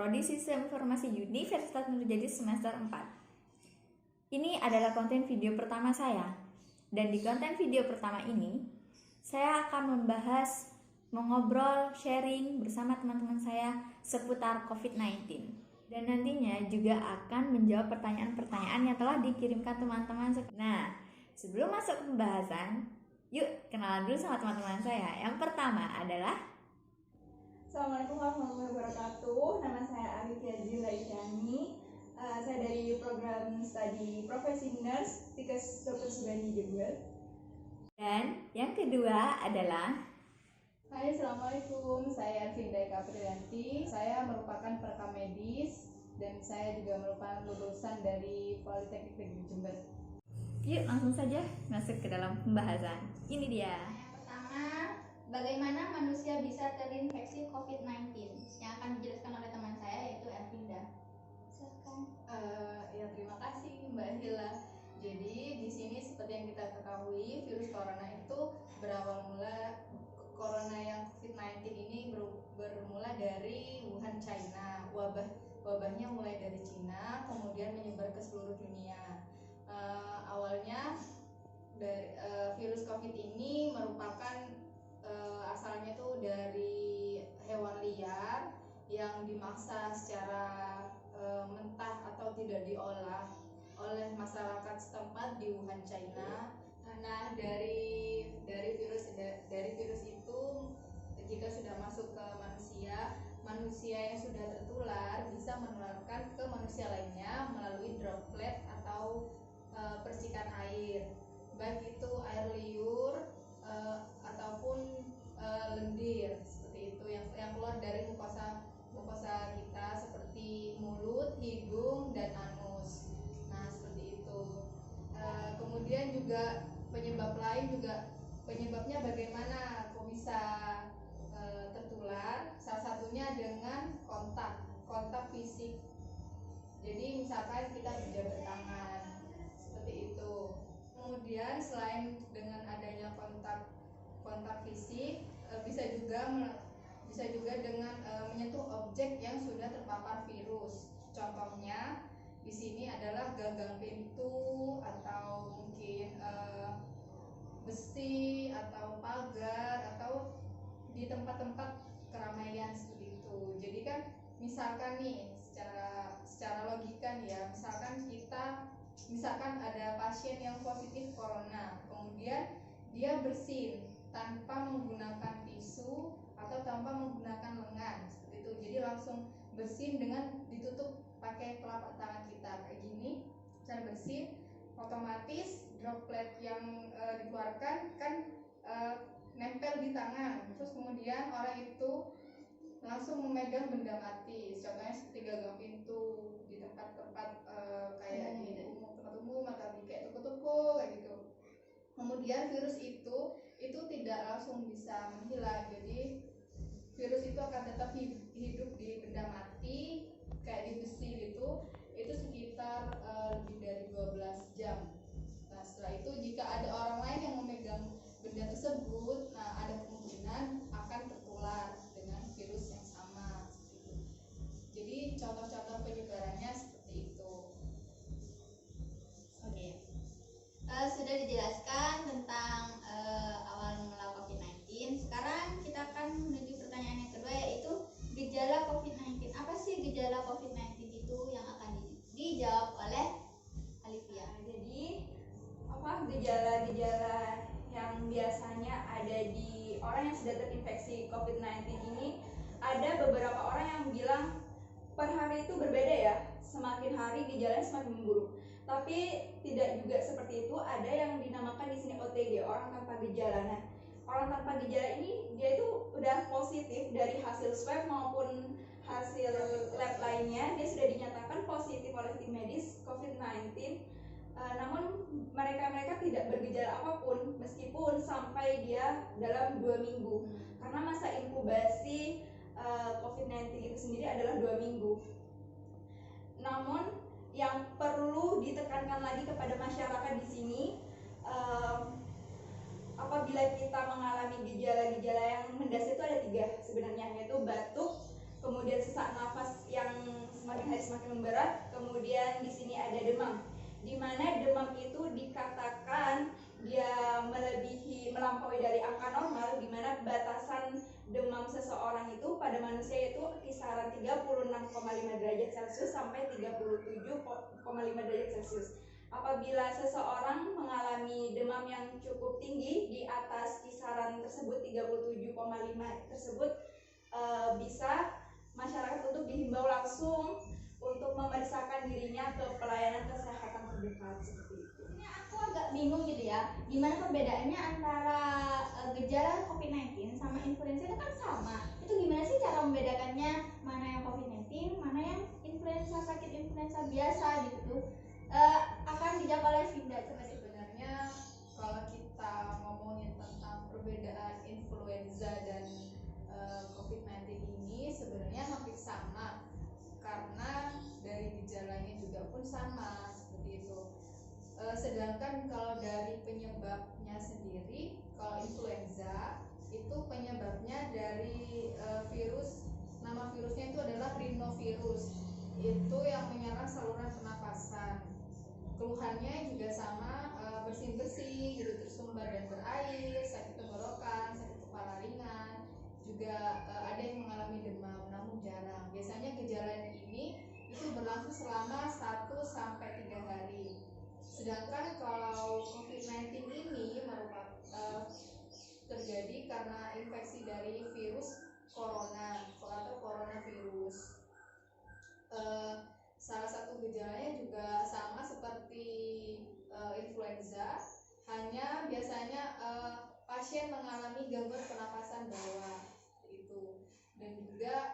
Prodi Sistem Informasi Universitas Nurjati semester 4. Ini adalah konten video pertama saya. Dan di konten video pertama ini, saya akan mengobrol, sharing bersama teman-teman saya seputar COVID-19. Dan nantinya juga akan menjawab pertanyaan-pertanyaan yang telah dikirimkan teman-teman. Nah, sebelum masuk ke pembahasan, yuk kenalan dulu sama teman-teman saya. Yang pertama adalah Assalamualaikum warahmatullahi wabarakatuh. Nama saya Arifia Zilaisyani. Saya dari program studi Profesi Nurse Tikes Dr. Sugandi Jember. Dan yang kedua adalah Hai, Assalamualaikum. Saya Arvinda Eka Priyanti. Saya merupakan perekam medis dan saya juga merupakan lulusan dari Politeknik Negeri Jember. Yuk langsung saja masuk ke dalam pembahasan. Ini dia. Yang pertama, bagaimana manusia bisa terinfeksi COVID-19? Yang akan dijelaskan oleh teman saya yaitu Ervinda. Silakan. Ya, terima kasih Mbak Hila. Jadi di sini seperti yang kita ketahui, virus corona itu corona yang COVID-19 ini bermula dari Wuhan, China. Wabahnya mulai dari China, kemudian menyebar ke seluruh dunia. Awalnya dari virus COVID ini merupakan asalnya tuh dari hewan liar yang dimaksa secara mentah atau tidak diolah oleh masyarakat setempat di Wuhan, China. Nah, dari virus itu jika sudah masuk ke manusia yang sudah tertular bisa menularkan ke manusia lainnya melalui droplet atau percikan air, baik itu air liur ataupun lendir seperti itu yang keluar dari mukosa kita seperti mulut, hidung, dan anus. Nah, seperti itu. Kemudian juga penyebabnya bagaimana kok bisa tertular? Salah satunya dengan kontak fisik. Jadi misalkan kita berjabat tangan seperti itu. Kemudian selain dengan adanya kontak fisik, bisa juga dengan menyentuh objek yang sudah terpapar virus. Contohnya di sini adalah gagang pintu atau mungkin besi atau pagar atau di tempat-tempat keramaian seperti itu. Jadi kan misalkan nih secara logika nih ya, misalkan ada pasien yang positif corona, kemudian dia bersin tanpa menggunakan tisu atau tanpa menggunakan lengan seperti itu. Jadi langsung bersin dengan ditutup pakai telapak tangan kita kayak gini, cara bersin, otomatis droplet yang dikeluarkan kan nempel di tangan. Terus kemudian orang itu langsung memegang benda mati, contohnya seperti gagang pintu di tempat-tempat kayak di tempat umum atau di kayak toko-toko kayak gitu. Kemudian virus itu tidak langsung bisa menghilang. Jadi virus itu akan tetap hidup di benda mati kayak di besi itu sekitar lebih dari 12 jam. Nah, setelah itu jika ada orang lain yang memegang benda tersebut, nah ada kemungkinan akan tertular dengan virus yang sama. Jadi contoh-contoh penyebarannya seperti itu. Oke. Sudah dijelaskan tentang awal mula COVID-19. Sekarang kita akan menuju pertanyaan yang kedua, yaitu gejala COVID-19. Apa sih gejala COVID-19 itu yang akan dijawab oleh Alivia? Jadi gejala-gejala yang biasanya ada di orang yang sudah terinfeksi COVID-19 ini, ada beberapa orang yang bilang per hari itu berbeda ya, semakin hari gejalanya semakin memburuk. Tapi tidak juga seperti itu. Ada yang dinamakan di sini OTG, orang tanpa gejala. Nah, orang tanpa gejala ini dia itu udah positif dari hasil swab maupun hasil lab lainnya, dia sudah dinyatakan positif oleh tim medis COVID-19. Namun mereka tidak bergejala apapun meskipun sampai dia dalam 2 minggu, karena masa inkubasi COVID-19 itu sendiri adalah 2 minggu. Namun yang perlu ditekankan lagi kepada masyarakat di sini, apabila kita mengalami gejala-gejala yang mendasar itu ada 3 sebenarnya, yaitu batuk, kemudian sesak nafas yang berat, kemudian di sini ada demam. Di mana demam itu dikatakan dia melampaui dari angka normal, di mana batasan demam seseorang itu pada manusia itu kisaran 36,5 derajat Celcius sampai 37,5 derajat Celcius. Apabila seseorang mengalami demam yang cukup tinggi di atas kisaran tersebut 37,5 tersebut, bisa masyarakat untuk dihimbau langsung untuk memeriksakan dirinya ke pelayanan kesehatan terdekat seperti itu. Ini aku agak bingung gitu ya, gimana perbedaannya antara gejala COVID-19 sama influenza itu kan sama. Itu gimana sih cara membedakannya, mana yang COVID-19, mana yang influenza, sakit influenza biasa gitu? Akan dijawab oleh Vinda. Sebenarnya kalau kita ngomongin tentang perbedaan influenza dan COVID-19 ini sebenarnya hampir sama, karena dari gejalanya juga pun sama seperti itu. Sedangkan kalau dari penyebabnya sendiri, kalau influenza itu penyebabnya dari virus, nama virusnya itu adalah rhinovirus, itu yang menyerang saluran pernapasan. Keluhannya juga sama, bersin-bersin gitu, tersumbat dan berair, sakit tenggorokan, sakit kepala ringan, juga ada yang mengalami demam namun jarang. Biasanya gejala ini itu berlangsung selama 1-3 hari. Sedangkan kalau COVID-19 ini merupakan terjadi karena infeksi dari virus corona atau coronavirus. Salah satu gejalanya juga sama seperti influenza, hanya biasanya pasien mengalami gangguan pernapasan bawah itu, dan juga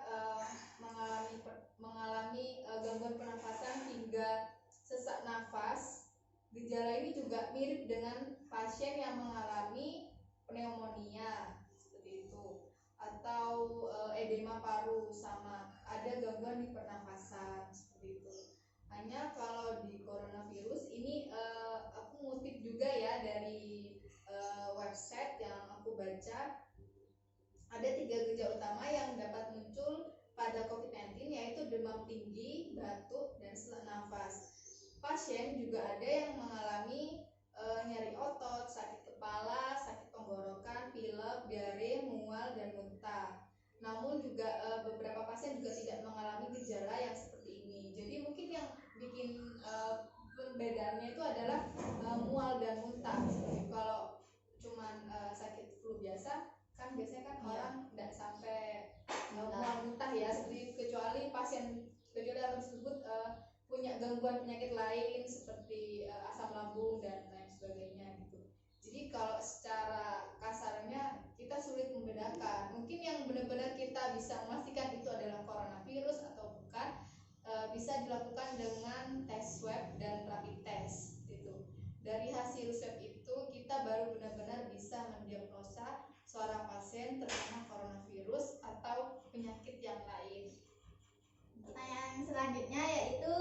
mengalami gangguan pernapasan hingga sesak nafas. Gejala ini juga mirip dengan pasien yang mengalami pneumonia seperti itu, atau edema paru, sama ada gangguan di pernapasan seperti itu. Hanya kalau di coronavirus ini aku ngutip juga ya dari website yang aku baca, ada 3 gejala utama yang dapat muncul pada COVID-19, yaitu demam tinggi, batuk, dan sesak nafas. Pasien juga ada yang mengalami nyeri otot, sakit kepala, sakit tenggorokan, pilek, diare, mual, dan muntah. Namun juga beberapa pasien juga tidak mengalami gejala yang seperti ini. Jadi mungkin yang bikin perbedaannya itu adalah mual dan muntah. Jadi kalau cuman sakit flu biasa kan biasanya kan orang tidak sampai mual muntah ya, seperti kecuali orang tersebut punya gangguan penyakit lain seperti asam lambung dan lain sebagainya gitu. Jadi kalau secara kasarnya kita sulit membedakan. Mungkin yang benar-benar kita bisa memastikan itu adalah coronavirus atau bukan, bisa dilakukan dengan tes swab dan rapid test gitu. Dari hasil swab itu kita baru benar-benar bisa mendiagnosa seorang pasien terkena coronavirus atau penyakit yang lain. Pertanyaan selanjutnya yaitu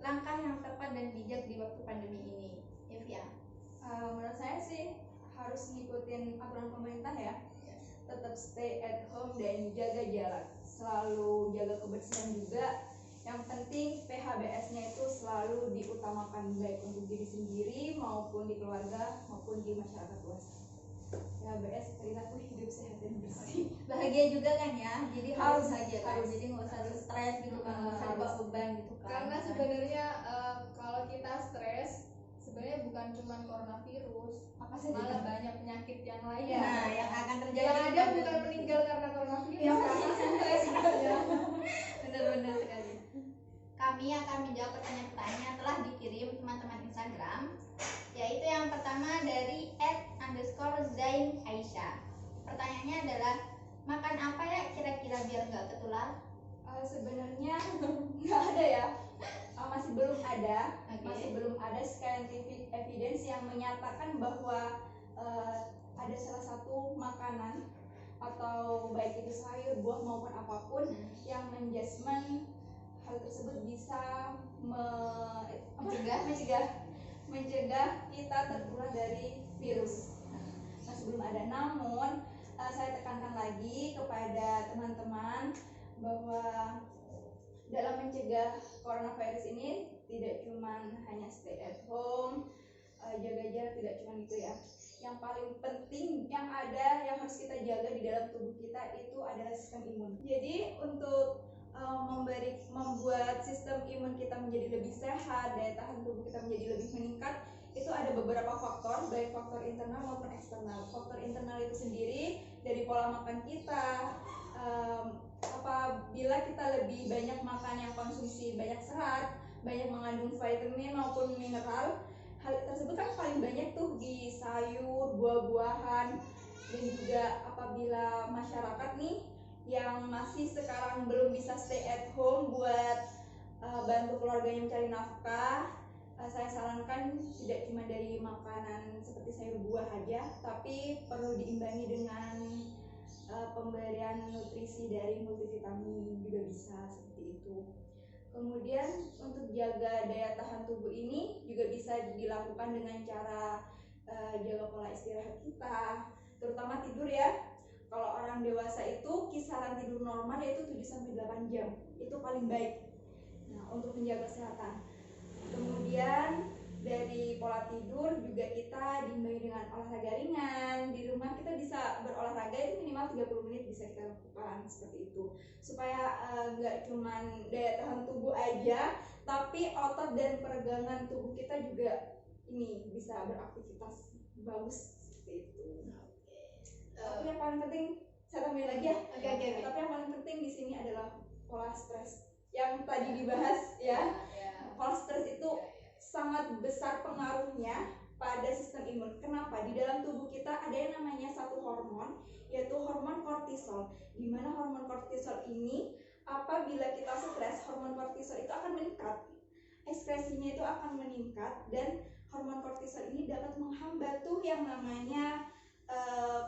langkah yang tepat dan bijak di waktu pandemi ini. Evia. Menurut saya sih harus ngikutin aturan pemerintah ya. Tetap stay at home dan jaga jarak. Selalu jaga kebersihan juga. Yang penting PHBS-nya itu selalu diutamakan, baik untuk diri sendiri maupun di keluarga maupun di masyarakat luas. PHBS, perilaku hidup sehat dan bersih. Bahagia juga kan ya, jadi harus bahagia kan, harus. jadi nggak usah stres gitu kan, nggak usah dibawa beban gitu kan. Karena sebenarnya kalau kita stres sebenarnya bukan cuma coronavirus, apa saja malah banyak penyakit yang lain. Nah, yang akan terjadi Yang ada bukan meninggal karena coronavirus, karena stres ya. Benar-benar sekali. Kami akan menjawab pertanyaan-pertanyaan yang telah dikirim teman-teman Instagram, yaitu yang pertama dari @_Zain Aisyah. Pertanyaannya adalah, makan apa ya kira-kira biar nggak ketular? Sebenarnya nggak ada ya, masih belum ada. Okay. Masih belum ada scientific evidence yang menyatakan bahwa ada salah satu makanan atau baik itu sayur, buah maupun apapun yang menjudgment hal tersebut bisa mencegah kita tertular dari virus. Masih belum ada. Namun saya tekankan lagi kepada teman-teman bahwa dalam mencegah coronavirus ini tidak cuma hanya stay at home, jaga jarak, tidak cuma itu ya. Yang paling penting yang harus kita jaga di dalam tubuh kita itu adalah sistem imun. Jadi untuk membuat sistem imun kita menjadi lebih sehat, daya tahan tubuh kita menjadi lebih meningkat, itu ada beberapa faktor, baik faktor internal maupun eksternal. Faktor internal itu sendiri dari pola makan kita, apabila kita lebih banyak makan yang konsumsi banyak serat, banyak mengandung vitamin maupun mineral, hal tersebut kan paling banyak tuh di sayur, buah-buahan. Dan juga apabila masyarakat nih yang masih sekarang belum bisa stay at home buat bantu keluarganya mencari nafkah, saya sarankan tidak cuma dari makanan seperti sayur buah aja, tapi perlu diimbangi dengan pemberian nutrisi dari multivitamin juga bisa seperti itu. Kemudian untuk jaga daya tahan tubuh ini juga bisa dilakukan dengan cara jaga pola istirahat kita, terutama tidur ya. Kalau orang dewasa itu kisaran tidur normal yaitu 7-8 jam, itu paling baik. Nah, untuk menjaga kesehatan. Kemudian dari pola tidur juga kita diimbangi dengan olahraga ringan. Di rumah kita bisa berolahraga itu minimal 30 menit bisa kita lakukan seperti itu. Supaya nggak cuman daya tahan tubuh aja, tapi otot dan peregangan tubuh kita juga ini bisa beraktivitas bagus seperti itu. Tapi yang paling penting, saya tambahin lagi ya. Tapi yang paling penting di sini adalah pola stres yang tadi dibahas ya. Pola stres itu sangat besar pengaruhnya pada sistem imun. Kenapa? Di dalam tubuh kita ada yang namanya satu hormon, yaitu hormon kortisol. Di mana hormon kortisol ini apabila kita stres, hormon kortisol itu akan meningkat. Ekspresinya itu akan meningkat dan hormon kortisol ini dapat menghambat tuh yang namanya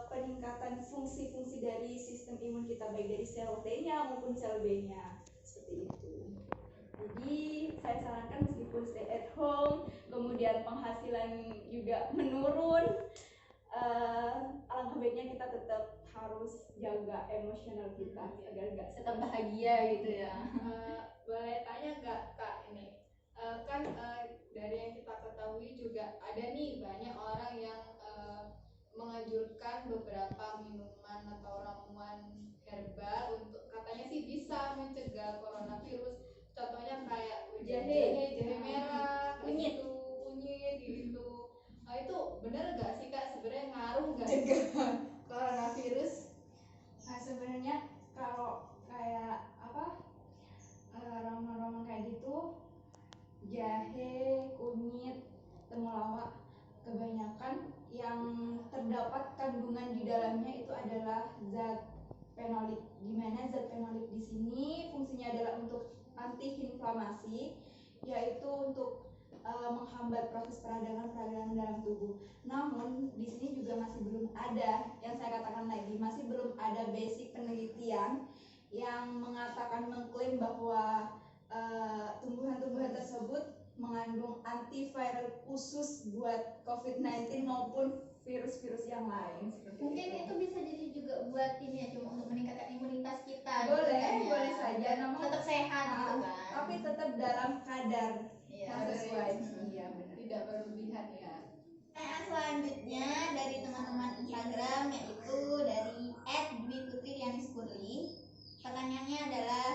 peningkatan fungsi-fungsi dari sistem imun kita, baik dari sel T-nya maupun sel B-nya seperti itu. Jadi saya sarankan meskipun stay at home, kemudian penghasilan juga menurun, alangkah baiknya kita tetap harus jaga emosional kita agar nggak Tetap bahagia gitu ya. Boleh tanya nggak Kak ini? Kan dari yang kita ketahui juga ada nih banyak orang yang menganjurkan beberapa minuman atau ramuan herbal untuk katanya sih bisa mencegah coronavirus. Contohnya kayak jahe merah, kunyit gitu. Nah, itu bener gak sih Kak, sebenarnya ngaruh gak cegah coronavirus? Nah, sebenarnya kalau kayak ramuan-ramuan kayak gitu, jahe, kunyit, temulawak, kebanyakan yang terdapat kandungan di dalamnya itu adalah zat fenolik. Dimana zat fenolik di sini fungsinya adalah untuk anti-inflamasi, yaitu untuk menghambat proses peradangan dalam tubuh. Namun di sini juga masih belum ada, yang saya katakan lagi, masih belum ada basic penelitian yang mengklaim bahwa tumbuhan-tumbuhan tersebut mengandung antiviral khusus buat COVID-19 maupun virus-virus yang lain. Mungkin itu bisa jadi juga buat ini ya, cuma untuk meningkatkan imunitas kita. Boleh saja, namun tetap sehat gitu kan. Tapi tetap dalam kadar yang Kadar sesuai. yang Iya benar. tidak berlebihan ya. Pertanyaan selanjutnya dari teman-teman Instagram, yaitu dari @dwiputridianispurli. Pertanyaannya adalah,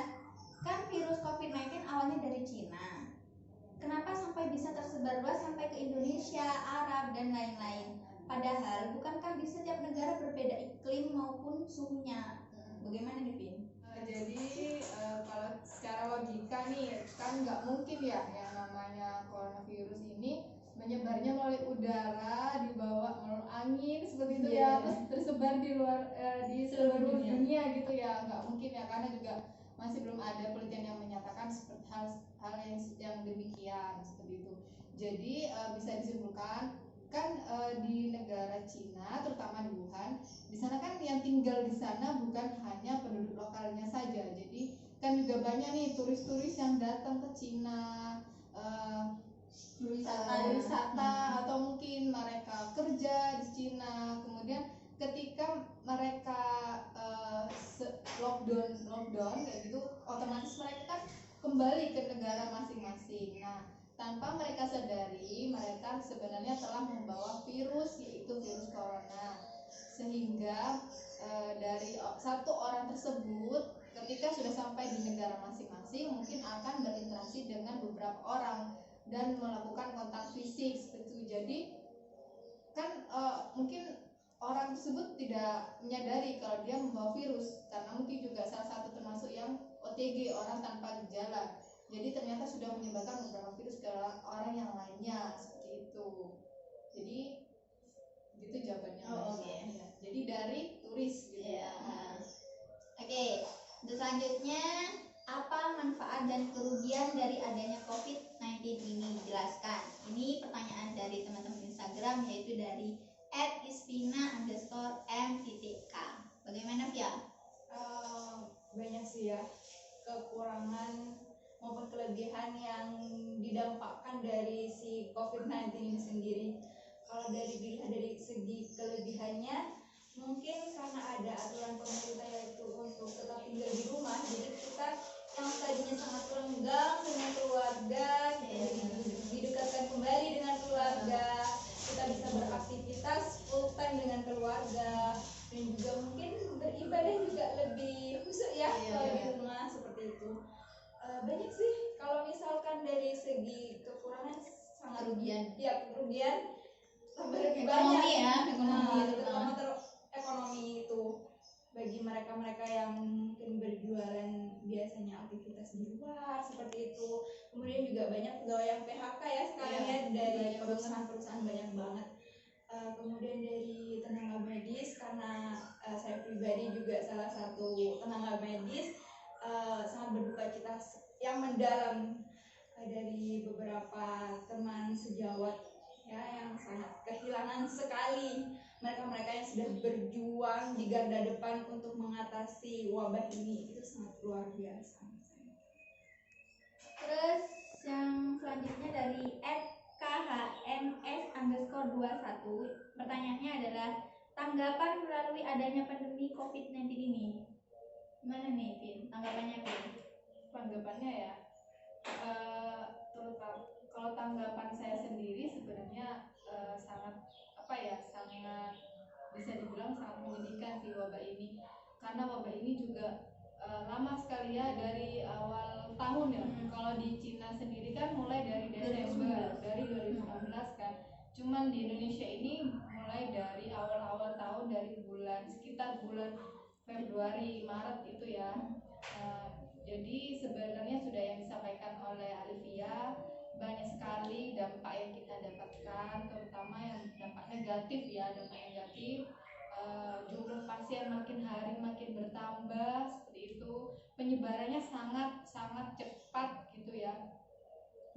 kan virus COVID-19 awalnya dari Cina. Kenapa sampai bisa tersebar luas sampai ke Indonesia, Arab, dan lain-lain? Padahal bukankah di setiap negara berbeda iklim maupun suhunya? Bagaimana nih, Vin? Jadi kalau secara logika nih kan nggak mungkin ya yang namanya coronavirus ini menyebarnya melalui udara, dibawa melalui angin seperti itu ya, terus tersebar di luar di seluruh dunia gitu ya, nggak mungkin ya, karena juga masih belum ada penelitian yang menyatakan seperti hal yang demikian seperti itu. Jadi bisa disimpulkan kan di negara Cina, terutama di Wuhan, di sana kan yang tinggal di sana bukan hanya penduduk lokalnya saja. Jadi kan juga banyak nih turis-turis yang datang ke Cina, wisata atau mungkin mereka kerja di Cina. Kemudian ketika mereka lockdown kayak gitu, otomatis mereka kan kembali ke negara masing-masing. Nah, tanpa mereka sadari, mereka sebenarnya telah membawa virus, yaitu virus corona. Sehingga dari satu orang tersebut ketika sudah sampai di negara masing-masing mungkin akan berinteraksi dengan beberapa orang dan melakukan kontak fisik seperti itu. Jadi kan mungkin orang tersebut tidak menyadari kalau dia membawa virus, karena mungkin juga salah satu termasuk yang OTG, orang tanpa gejala. Jadi ternyata sudah menyebarkan beberapa virus ke orang yang lainnya seperti itu. Jadi gitu jawabannya. Oke. Ya, jadi dari turis gitu. Ya. Oke, untuk selanjutnya apa manfaat dan kerugian dari adanya COVID-19 ini? Jelaskan. Ini pertanyaan dari teman-teman Instagram, yaitu dari @ispina_m.k. Bagaimana Via? Banyak sih ya kekurangan maupun kelebihan yang didampakkan dari si COVID-19 ini sendiri. Kalau dilihat dari segi kelebihannya, mungkin karena ada aturan pemerintah yaitu untuk tetap tinggal di rumah, jadi kita yang tadinya sangat renggang dengan keluarga, kita jadi didekatkan kembali dengan keluarga, kita bisa beraktivitas full time dengan keluarga, dan juga mungkin beribadah juga lebih khusyuk ya kalau di rumah seperti itu. Banyak sih kalau misalkan dari segi kekurangan sangat Kerugian. ya kerugian lebih Ekonomi banyak ya, ekonomi terutama ekonomi itu bagi mereka-mereka yang mungkin berjualan biasanya aktivitas di luar seperti itu. Kemudian juga banyak pegawai yang PHK ya sekarang ya dari perusahaan-perusahaan banyak banget. Kemudian dari tenaga medis, karena saya pribadi juga salah satu tenaga medis, sangat berduka cita yang mendalam dari beberapa teman sejawat ya yang sangat kehilangan sekali mereka-mereka yang sudah berjuang di garda depan untuk mengatasi wabah ini. Itu sangat luar biasa. Terus yang selanjutnya dari @khms_21. Pertanyaannya adalah tanggapan melalui adanya pandemi COVID-19 ini. Gimana nih, Vin? Tanggapannya, Vin? Tanggapannya ya, terutama kalau tanggapan saya sendiri sebenarnya sangat sangat bisa dibilang sangat menyedihkan sih wabah ini, karena wabah ini juga lama sekali ya, dari awal tahun ya. Kalau di Cina sendiri kan mulai dari Desember, dari 2019 kan. Cuman di Indonesia ini mulai dari awal-awal tahun, dari sekitar bulan Februari Maret itu ya. Jadi sebenarnya sudah yang disampaikan oleh Alivia, banyak sekali dampak yang kita dapatkan, terutama yang dampak negatif ya, dampak negatif. Jumlah pasien makin hari makin bertambah seperti itu, penyebarannya sangat cepat gitu ya.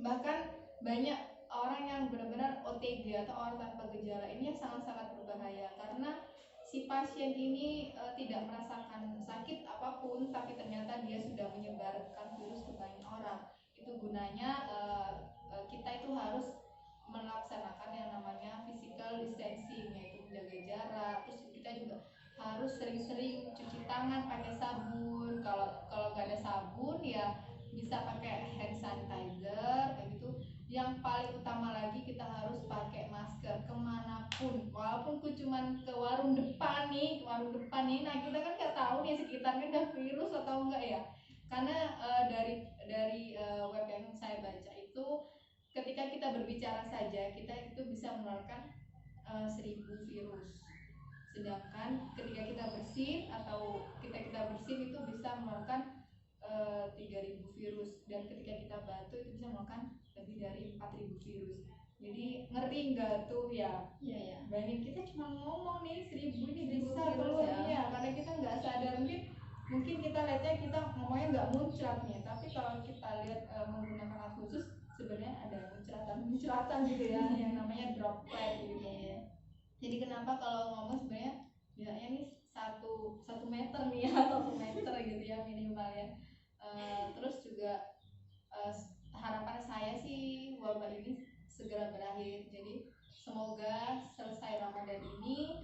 Bahkan banyak orang yang benar-benar OTG atau orang tanpa gejala ini yang sangat berbahaya, karena si pasien ini tidak merasakan sakit apapun, tapi ternyata dia sudah menyebarkan virus ke banyak orang. Itu gunanya kita itu harus melaksanakan yang namanya physical distancing, yaitu menjaga jarak. Terus kita juga harus sering-sering cuci tangan pakai sabun. Kalau nggak ada sabun ya bisa pakai hand sanitizer kayak gitu. Yang paling utama lagi, kita harus pakai masker kemanapun, walaupun cuman ke warung depan nih, nah kita kan nggak tahu nih sekitarnya ada virus atau enggak ya. Karena dari web yang saya baca itu, ketika kita berbicara saja kita itu bisa menularkan 1000 virus, sedangkan ketika kita bersin atau kita bersin itu bisa menularkan 3000 virus, dan ketika kita batuk itu bisa menularkan lebih dari 4000 virus. Jadi ngeri nggak tuh ya? Iya ya. Bayangin kita cuma ngomong nih 1000 ini 1000 bisa virus keluar ya. ya, karena kita nggak sadar. Mungkin kita lihatnya kita ngomongnya nggak muncrat nih, tapi kalau kita lihat menggunakan alat khusus sebenarnya ada muncratan gitu ya, yang namanya droplet gitu. Jadi kenapa kalau ngomong sebenarnya bilangnya nih satu meter nih ya, atau 1 meter gitu ya minimal ya. Terus juga harapan saya sih wabah ini segera berakhir. Jadi semoga selesai Ramadan ini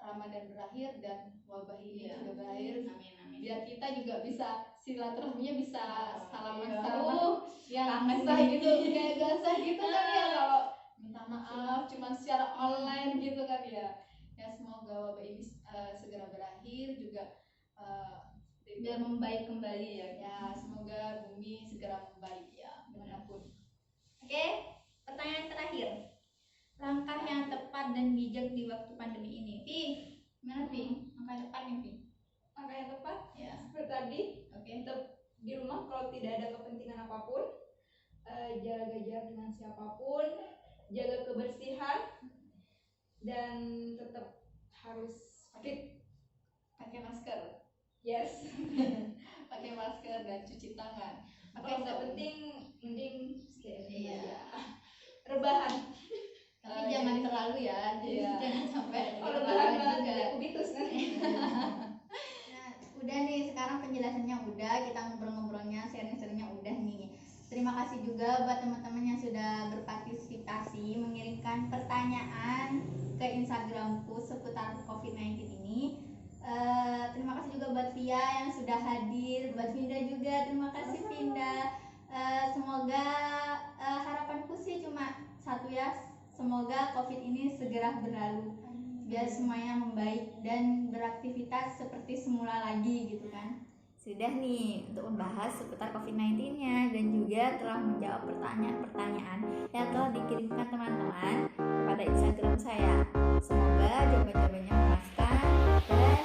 Ramadan berakhir dan wabah ini Iya. juga berakhir. Amin amin. Biar kita juga bisa silaturahminya bisa salaman Iya. yang Kangen sah nih. gitu, kayak gak sah gitu kan ya kalau minta maaf cuma secara online gitu kan ya. Ya semoga wabah ini segera berakhir juga, Biar membaik kembali ya. ya semoga bumi segera membaik ya dimanapun. Oke, pertanyaan terakhir. Langkah yang tepat dan bijak di waktu pandemi ini. Pi, gimana Pi? Langkah yang tepat nih Pi. Maka yang tepat Ya. seperti tadi, Oke. tetap di rumah kalau tidak ada kepentingan apapun, jaga jarak dengan siapapun, jaga kebersihan, dan tetap harus fit. Pakai masker, Yes. pakai masker dan cuci tangan. Kalau nggak penting, mending stay at home Iya. aja. Rebahan. Tapi jangan terlalu ya. Jadi Iya. jangan sampai Kalau terlalu rebahan juga. juga kubitus kan. Nah, udah nih sekarang penjelasannya udah, kita ngobrol-ngobrolnya, sharing-sharingnya udah nih. Terima kasih juga buat teman-teman yang sudah berpartisipasi mengirimkan pertanyaan ke Instagramku seputar COVID-19 ini. Terima kasih juga buat Via yang sudah hadir, buat Vinda juga, terima kasih Vinda. Semoga harapanku sih cuma satu ya, semoga COVID ini segera berlalu, biar semuanya membaik dan beraktivitas seperti semula lagi gitu kan. Sudah nih untuk membahas seputar COVID-19-nya dan juga telah menjawab pertanyaan-pertanyaan yang telah dikirimkan teman-teman kepada Instagram saya. Semoga jawaban-jawabannya memuaskan dan